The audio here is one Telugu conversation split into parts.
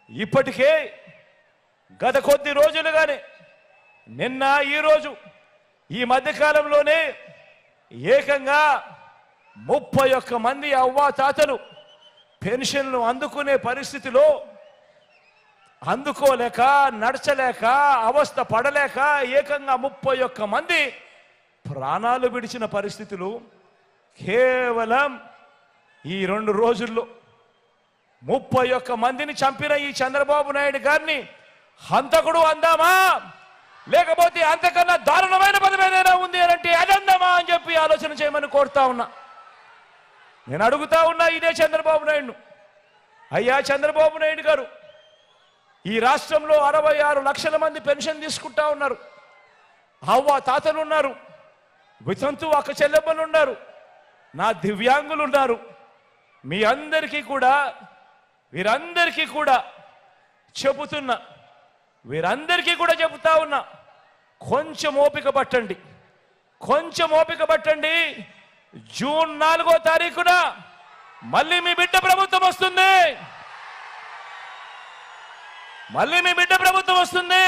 ఇప్పటికే గత కొద్ది రోజులుగానే నిన్న ఈరోజు ఈ మధ్యకాలంలోనే ఏకంగా 31 మంది అవ్వాతాతలు పెన్షన్లు అందుకునే పరిస్థితిలో అందుకోలేక నడచలేక అవస్థ పడలేక ఏకంగా 31 మంది ప్రాణాలు విడిచిన పరిస్థితులు కేవలం ఈ 2 రోజుల్లో 31 మందిని చంపిన ఈ చంద్రబాబు నాయుడు గారిని హంతకుడు అందామా లేకపోతే అంతకన్నా దారుణమైన పదం ఏదైనా ఉంది అంటే అదందామా అని చెప్పి ఆలోచన చేయమని కోరుతా ఉన్నా. నేను అడుగుతా ఉన్నా ఇదే చంద్రబాబు నాయుడు, అయ్యా చంద్రబాబు నాయుడు గారు, ఈ రాష్ట్రంలో 66 లక్షల మంది పెన్షన్ తీసుకుంటా ఉన్నారు. అవ్వ తాతలు ఉన్నారు, వితంతు అక్క చెల్లెమ్మలు ఉన్నారు, నా దివ్యాంగులు ఉన్నారు. మీ అందరికీ కూడా వీరందరికీ కూడా చెబుతున్నా, వీరందరికీ కూడా చెబుతా ఉన్నా, కొంచెం ఓపిక పట్టండి, కొంచెం ఓపిక పట్టండి. జూన్ 4వ తారీఖున మళ్ళీ మీ బిడ్డ ప్రభుత్వం వస్తుంది, మళ్ళీ మీ బిడ్డ ప్రభుత్వం వస్తుంది.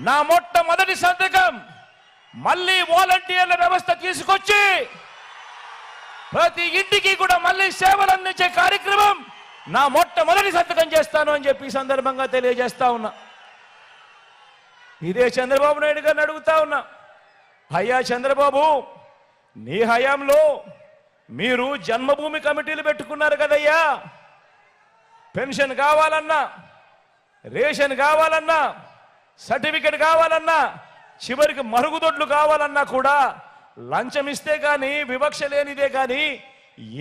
నా మొట్టమొదటి సంతకం మళ్ళీ వాలంటీర్ల వ్యవస్థ తీసుకొచ్చి ప్రతి ఇంటికి కూడా మళ్ళీ సేవలు అందించే కార్యక్రమం నా మొట్టమొదటి సంతకం చేస్తాను అని చెప్పి సందర్భంగా తెలియజేస్తా ఉన్నా. ఇదే చంద్రబాబు నాయుడు గారిని అడుగుతా ఉన్నా, అయ్యా చంద్రబాబు, నీ హయాంలో మీరు జన్మభూమి కమిటీలు పెట్టుకున్నారు కదయ్యా. పెన్షన్ కావాలన్నా, రేషన్ కావాలన్నా, సర్టిఫికెట్ కావాలన్నా, చివరికి మరుగుదొడ్లు కావాలన్నా కూడా లంచం ఇస్తే కానీ, వివక్ష లేనిదే కానీ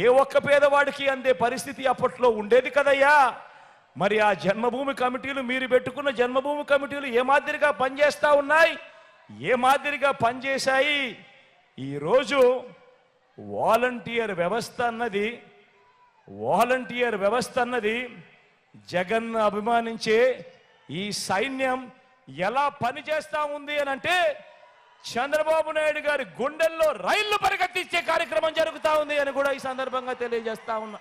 ఏ ఒక్క పేదవాడికి అందే పరిస్థితి అప్పట్లో ఉండేది కదయ్యా. మరి ఆ జన్మభూమి కమిటీలు, మీరు పెట్టుకున్న జన్మభూమి కమిటీలు ఏ మాదిరిగా పనిచేస్తా ఉన్నాయి, ఏ మాదిరిగా పనిచేశాయి? ఈరోజు వాలంటీర్ వ్యవస్థ అన్నది జగన్ అభిమానించే ఈ సైన్యం ఎలా పనిచేస్తా ఉంది అని అంటే చంద్రబాబు నాయుడు గారి గుండెల్లో రైళ్లు పరిగెత్తించే కార్యక్రమం జరుగుతా ఉంది అని కూడా ఈ సందర్భంగా తెలియజేస్తా ఉన్నా.